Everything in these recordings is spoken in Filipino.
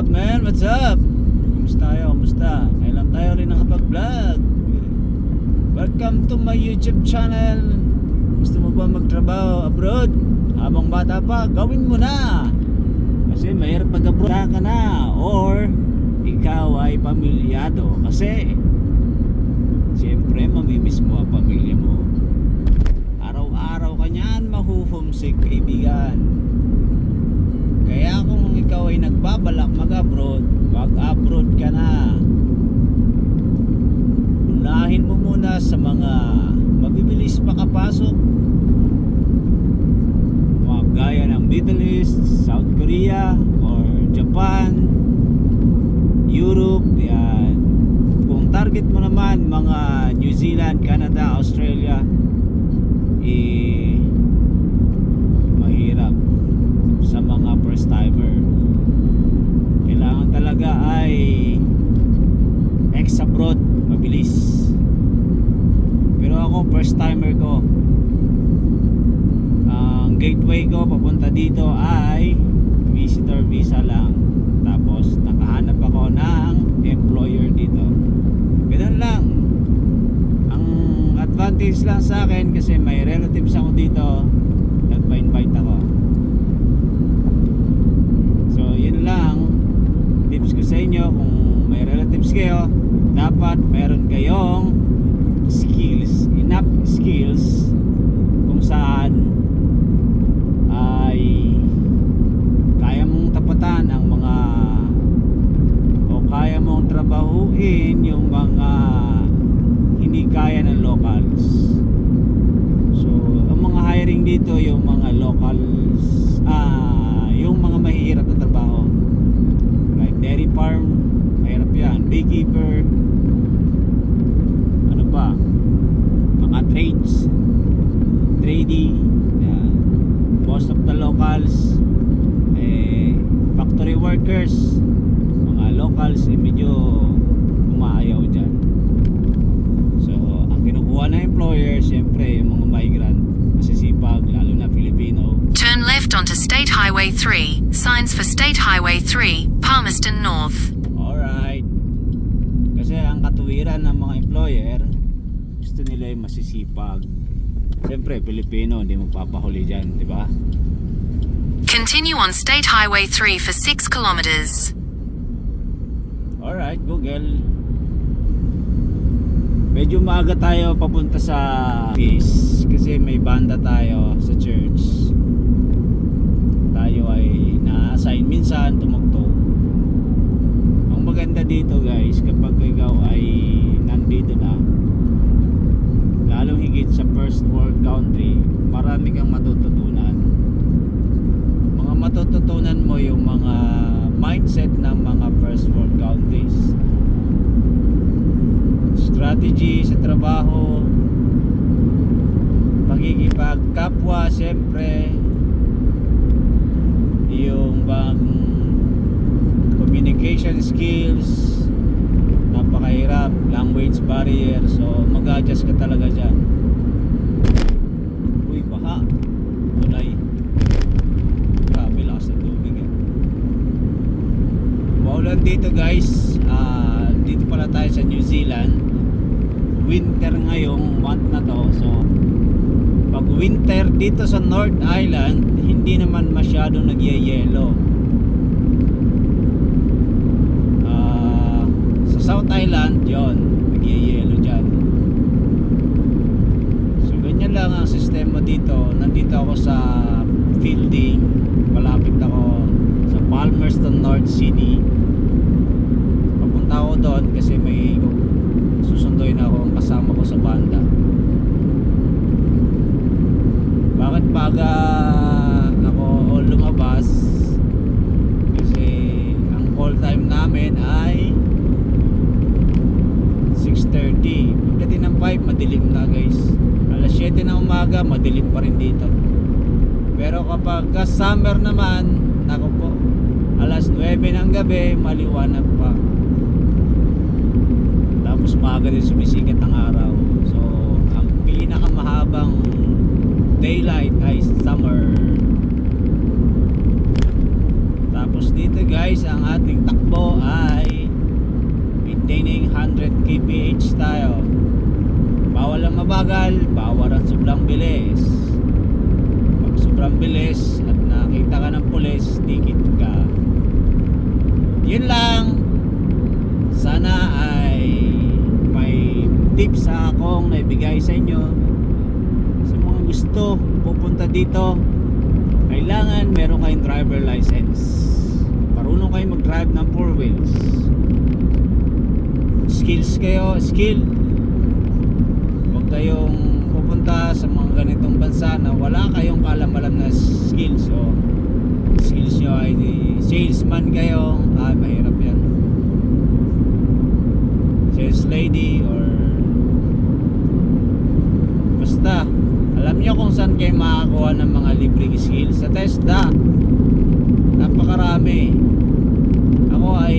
up man? What's up? Kumusta tayo? Kumusta? Kailan tayo rin nakapag-vlog? Welcome to my YouTube channel. Gusto mo ba magtrabaho abroad? Habang bata pa, gawin mo na. Kasi mahirap mag-abroad ka na. Or ikaw ay pamilyado. Kasi siyempre mamimiss mo ang pamilya mo. Araw-araw ka niyan mahuhomesick, kaibigan. Kaya kung ikaw ay nagbabalak mag-abroad, mag-abroad ka na. Unahin mo muna sa mga mabibilis makapasok, mga gaya ng Middle East, South Korea, or Japan, Europe, yan. Kung target mo naman mga New Zealand, Canada, Australia, mahirap sa mga first timer. Kailangan talaga ay ex-abroad, mabilis. Pero ako first timer ko, ang gateway ko papunta dito ay visitor visa lang. Tapos nakahanap ako ng employer dito. Ganun lang. Ang advantage lang sa akin kasi may relatives ako dito, nagpa-invite ako. So yun lang, tips ko sa inyo, kung may relatives kayo, dapat meron kayong skills, enough skills kung saan ay kaya mong tapatan ang mga, o kaya mong trabahuin yung mga hindi kaya ng locals. So ang mga hiring dito yung mga locals, yung mga mahihirap na trabaho, like dairy farm, mahirap yan, beekeeper, ano pa, mga trades, trading, yan. Most of the locals, factory workers, mga locals, medyo umaayaw dyan. So ang kinukuha ng employer, siyempre yung mga migrant, masisipag, lalo na Filipino. Turn left onto State Highway 3, signs for State Highway 3, Palmerston North. Alright. Kasi ang katuwiran ng mga employer, gusto nila yung masisipag. Siyempre, Pilipino, hindi magpapahuli dyan, di ba? Continue on State Highway 3 for 6 kilometers. Alright, Google. Medyo maaga tayo papunta sa office kasi may banda tayo sa church. Tayo ay na-assign minsan tumugtog. Ang maganda dito guys, kapag ikaw ay nandito na, lalong higit sa first world country, marami kang matututunan. Mga matututunan mo yung mga mindset ng mga first world countries, strategy sa trabaho, pagkikipagkapwa, siyempre yung bang communication skills, napakahirap, language barrier, so mag-adjust ka talaga dyan. Uy, baha, tulay, grabe, lakas ng tubig eh. Maulan dito guys, dito pala tayo sa New Zealand. Winter ngayong month na to, so pag winter dito sa North Island, hindi naman masyado nagyayelo. Sa South Island, yon, nagyayelo dyan. So ganyan lang ang sistema dito. Nandito ako sa fielding, malapit ako sa Palmerston North City. Papunta ako doon kasi may susunduin ako ang kasama ko sa banda. Bakit baga ako lumabas? Kasi ang call time namin ay 6:30. Pagdating ng 5, madilim na guys. Alas 7 na umaga, madilim pa rin dito. Pero kapag summer naman, nako po, alas 9 ng gabi, maliwanag pa. Tapos maaga din sumisikat ang araw. So ang pinakamahabang daylight ay summer. Tapos dito guys, ang ating takbo mabagal, bawal ang sobrang bilis. Pag sobrang bilis at nakita ka ng pulis, tikit ka. Yun lang. Sana ay may tips akong naibigay sa inyo. Sa mga gusto pupunta dito, kailangan meron kayong driver license. Marunong kayo mag-drive ng 4 wheels. Skills kayo, skill. Huwag kayong pupunta sa mga ganitong bansa na wala kayong kaalam-alam na skills. O skills nyo ay salesman kayo, mahirap yan. Sales lady or basta alam nyo kung saan kayo makakuha ng mga libreng skills. Sa TESDA napakarami. Ako ay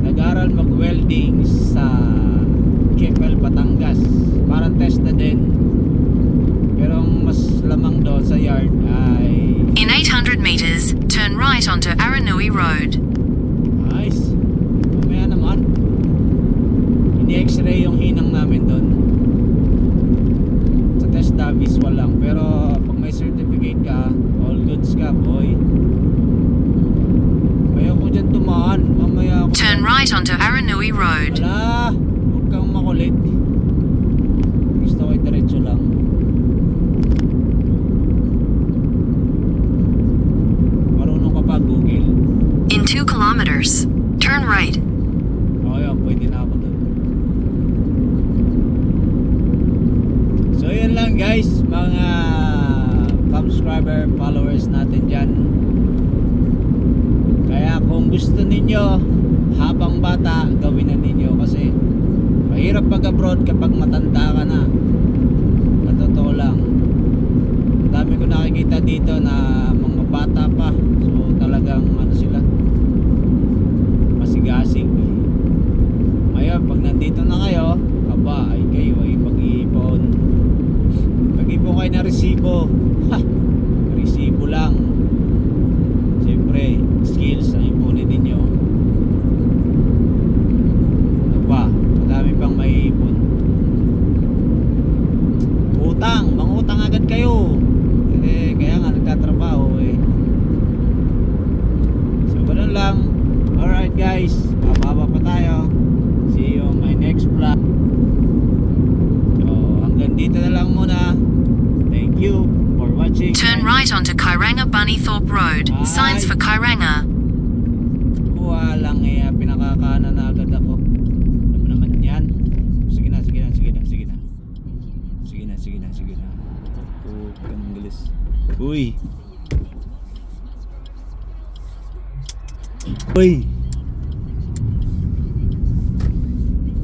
nag-aral mag-welding sa Kepel, Batangas. Parang TESDA din, pero ang mas lamang doon sa yard ay In 800 meters, turn right onto Aranui Road. nice. Mamaya naman ini-x-ray yung hinang namin doon. Sa TESDA visual lang, pero pag may certificate ka, all goods ka, boy. Ayoko dyan tumaan. Mamaya ako Turn right onto Aranui Road. wala, huwag kang makulit. Gusto ko diretso lang. Marunong ka pa Google. In 2 kilometers, turn right. O yun, pwede na ako doon. So yun lang guys, mga subscriber, followers natin dyan. Kaya kung gusto ninyo habang bata, gawin na ninyo. Kasi mahirap mag-abroad kapag matanda ka na. Sa totoo lang, dami ko nakikita dito na mga bata pa. So talagang ano sila, masigasig. Ngayon pag nandito na kayo, aba ay kayo ay mag-iipon. Mag-iipon kayo na resibo. Ha! Resibo lang. Siyempre, skills ang ipunin ninyo. Ano pa? Madami pang maiipon. Utang, mangutang agad kayo. Kaya nga nagtatrabaho eh. So ganun lang. Alright guys, mababa pa tayo. See you on my next vlog. So hanggang dito na lang muna. Thank you for watching. Turn right onto Kairanga Bunnythorpe Road. Signs for Kairanga. Walang pinakakanan na agad ako. Alam mo naman yan. Sige na. Ang English. Uy.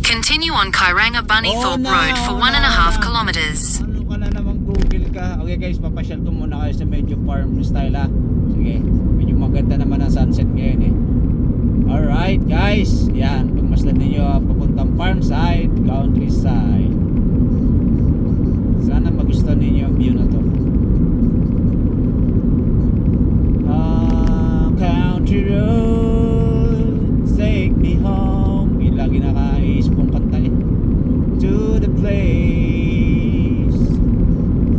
Continue on Kairanga Bunnythorpe Road for 1.5 kilometers. Ano ka na naman Google ka. Okay guys, papasyal ko muna kayo sa medyo farm style ha. Sige, medyo maganda naman ang sunset ngayon eh. Alright guys, yan, pagmasdan ninyo papuntang farm side, countryside. Sana magustuhan ninyo ang view na to. Country road, take me home. Yung lagi naka-ispong kanta eh. To the place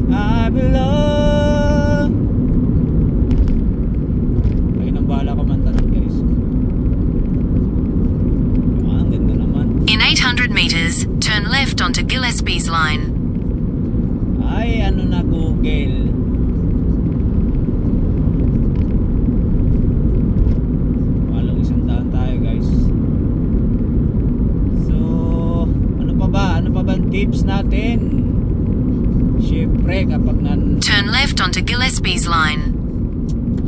I belong. Ay nang bahala ko man tanong guys. Ang ganda naman. In 800 meters, turn left onto Gillespie's line. Ay ano na Google. Walong 100 tayo guys. So ano pa ba ang tips natin? Siyempre kapag Turn left onto Gillespie's line.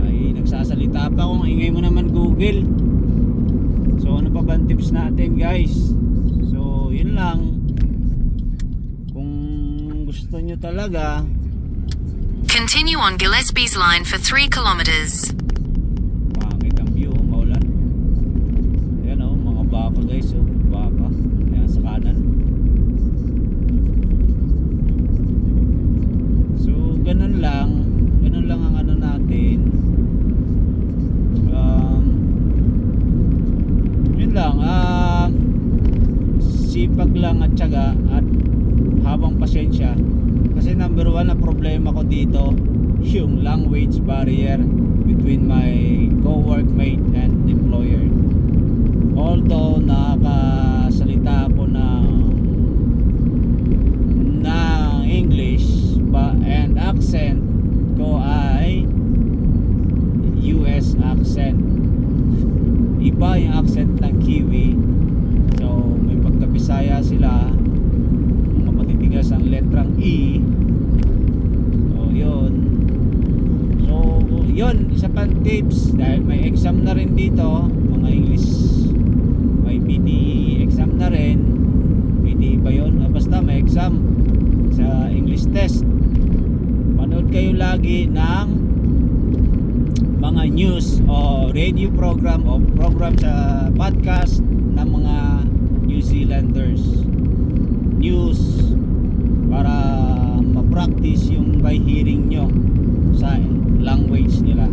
ay nagsasalita pa kung ingay mo naman Google. So ano pa ba ang tips natin guys? So yun lang. Kung gusto nyo talaga, Continue on Gillespie's line for 3 kilometers. pangit ang view, maulan. Ayan o, mga baka guys o, baka. Ayan sa kanan. So ganun lang ang ano natin. Yun lang, sipag lang at tiyaga at habang pasensya. Kasi number one na problema ko dito, yung language barrier between my co-workmate and employer. Although nakakasalita ako ng English and accent ko ay US accent. Iba yung accent ng Kiwi. So may pagka-Bisaya sila, mga matitigas ang letrang E. So yun, isa pang tips, dahil may exam na rin dito, mga English, may PTE exam na rin. PTE ba yun? Basta may exam sa English test. Manood kayo lagi ng mga news o radio program o program sa podcast ng mga New Zealanders news para ma-practice yung by hearing nyo sa language nila.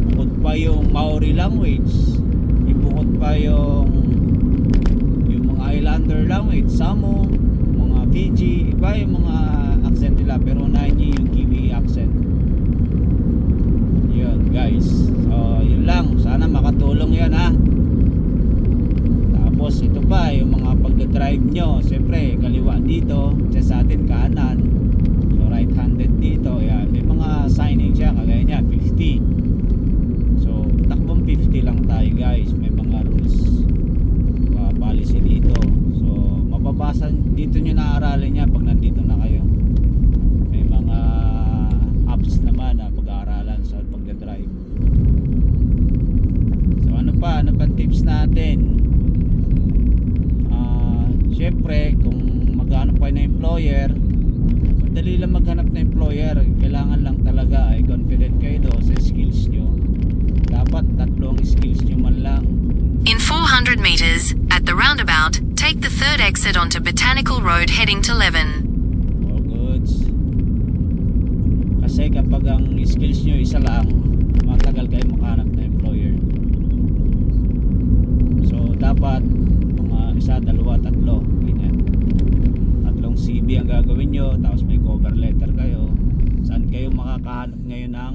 Bukod pa yung Maori language, bukod pa yung mga Islander language, Samoa, mga Fiji, iba yung mga accent nila, pero unahin nyo yung Kiwi accent. Yun guys, so yun lang, sana makatulong yan ha. Tapos ito pa yung mga pagdadrive nyo, siyempre kaliwa dito, sa atin kanan, so right handed dito, yan, may mga signing siya, kagaya niya 50. So takbong 50 lang tayo guys, may mga rules, policy dito. So mababasa dito nyo na-aralin niya pag nandito na kayo. May mga apps naman na pag-aaralan sa pagdadrive. So ano pa tips natin? Syempre kung maghanap kayo ng employer, madali lang maghanap ng employer. Kailangan lang talaga ay confident kayo do sa skills nyo. Dapat tatlong skills nyo man lang. In 400 meters, at the roundabout, take the third exit onto Botanical Road heading to Leven. All goods. Kasi kapag ang skills nyo isa lang, matagal kayo makahanap na employer. So dapat mga isa, dalawa, tatlo, ganyan. Tatlong CV ang gagawin nyo, tapos may cover letter kayo. Saan kayo makakahanap ngayon ng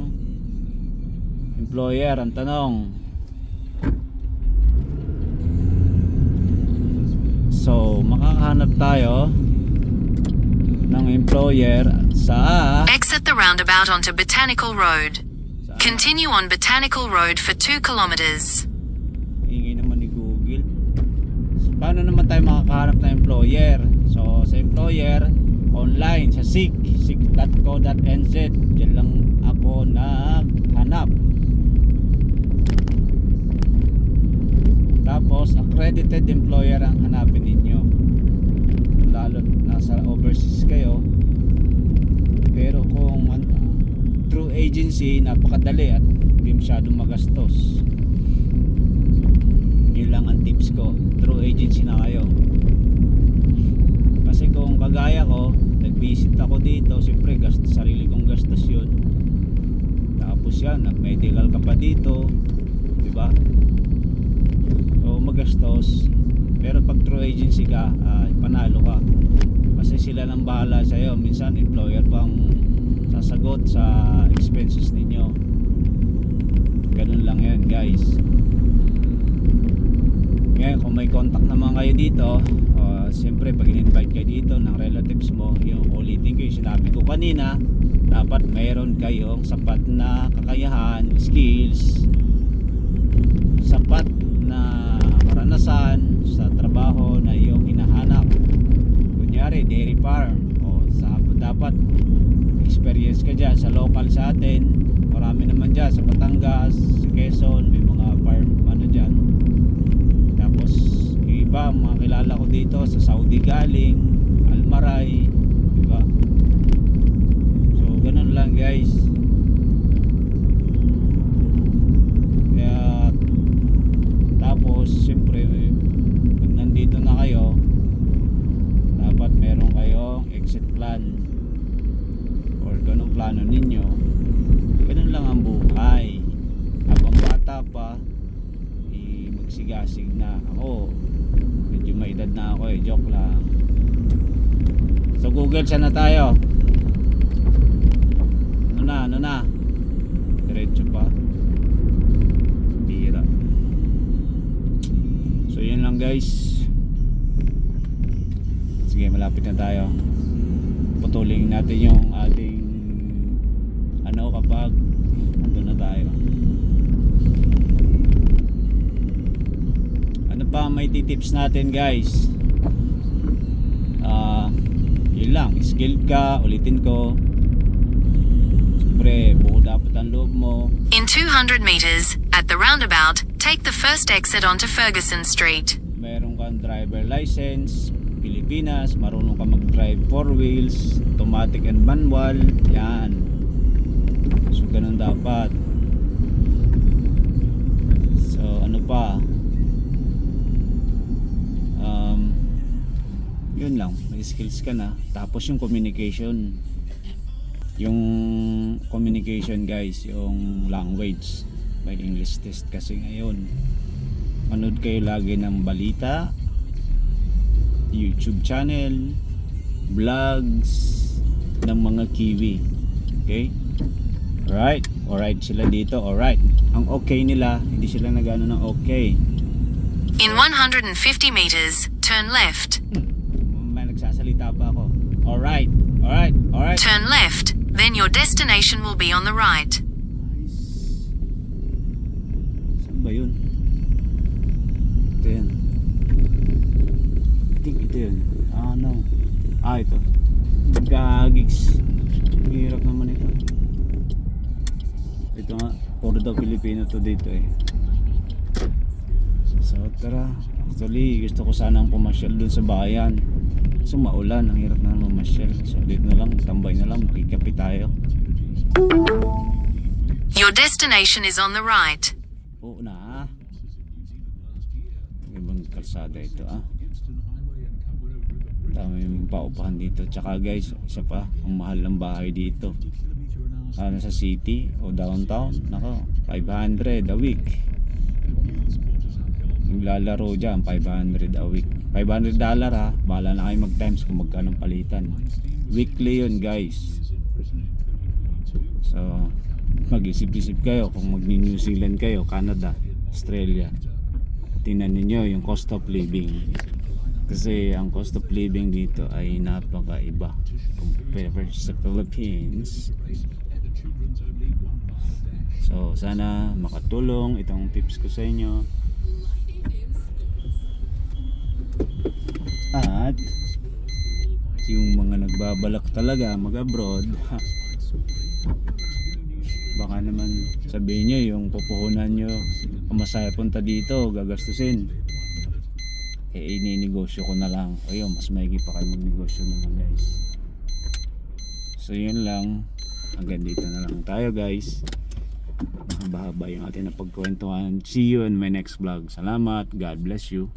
employer? Ang tanong. So makakahanap tayo ng employer sa Exit the roundabout onto Botanical Road. sa Continue on Botanical Road for 2 kilometers. ingay naman ni Google. So, paano naman tayo makakahanap ng employer? So sa employer, online sa sig.co.nz. Diyan lang ako naghanap. Tapos accredited employer ang hanapin ninyo, lalo nasa overseas kayo. Pero kung through agency, napakadali at hindi masyadong magastos. Yun lang ang tips ko, through agency na kayo. Kasi kung kagaya ko, nag-visit ako dito, siyempre sarili kong gastos yun. Tapos yan, nag-medical ka pa dito, diba? So magastos. Pero pag through agency ka, panalo ka. Kasi sila nang bahala sa'yo. Minsan employer pang sasagot sa expenses ninyo. Ganun lang yan guys. Ngayon kung may contact naman kayo dito, siyempre pag in-invite kayo dito ng relatives mo, yung ulitin ko yung sinabi ko kanina, dapat mayroon kayong sapat na kakayahan, skills, sapat na karanasan sa trabaho na iyong hinahanap. Kunyari dairy farm, dapat experience ka dyan sa local sa atin. Marami naman dyan sa Batangas, sa Quezon, may mga farm dyan. Tapos yung iba mga kilala ko dito sa Saudi galing, Almaray, diba? So ganun lang guys. Tapos siyempre pag nandito na kayo, dapat meron kayong exit plan or ganun plano ninyo. Ganun lang ang buhay. Habang bata pa, magsigasig na ako. Medyo may edad na ako, joke lang. So Google, saan na tayo? Ano na? Diretso pa. Bira. So yun lang guys. Sige, malapit na tayo. Putulin natin yung ating kapag nandun na tayo. Ano pa may titips natin guys? Yun lang, skilled ka, ulitin ko. Siyempre, buo dapat ang loob mo. In 200 meters, at the roundabout, take the first exit onto Ferguson Street. Meron kang driver license, Pilipinas, marunong ka mag-drive 4 wheels, automatic and manual, yan. So ganun dapat. So ano pa? Yun lang, may skills ka na. Tapos yung communication. Yung communication guys, yung language. May English test kasi ngayon. Manood kayo lagi ng balita, YouTube channel, vlogs ng mga Kiwi. Okay? Alright sila dito. Alright. Ang okay nila, hindi sila nagano ng okay. In 150 meters, turn left. May nagsasalita pa ako. Alright. Turn left, then your destination will be on the right. Saan ba yun? Ito yan. I think ito yun. No. Ito. Gagigs. Hirap naman ito. Ito nga. Puro daw Pilipino to dito eh. So tara. Actually gusto ko sanang pumasyal dun sa bayan. So maulan. Ang hirap na mamasyal. So dito na lang. Tambay na lang. Makikapi tayo. Your destination is on the right. Oo na. Ibang kalsada ito Dami yung paupahan dito. Tsaka guys, isa pa, ang mahal ng bahay dito. Sa city o downtown, nako, 500 a week. Yung lalaro dyan, 500 a week. $500 ha, bahala na kayo mag times kung magkano palitan. Weekly yun guys. So mag-isip-isip kayo kung mag-New Zealand kayo, Canada, Australia. Tingnan niyo yung cost of living. Kasi ang cost of living dito ay napakaiba compared sa Philippines. So sana makatulong itong tips ko sa inyo. At yung mga nagbabalak talaga mag-abroad, baka naman sabihin nyo yung pupuhunan nyo masaya punta dito gagastusin, ininegosyo ko na lang. O yun, mas maigi pa kayo magnegosyo naman guys. So yun lang, hanggang dito na lang tayo guys. Mahaba-haba yung ating napagkwentuhan. See you in my next vlog. Salamat, God bless you.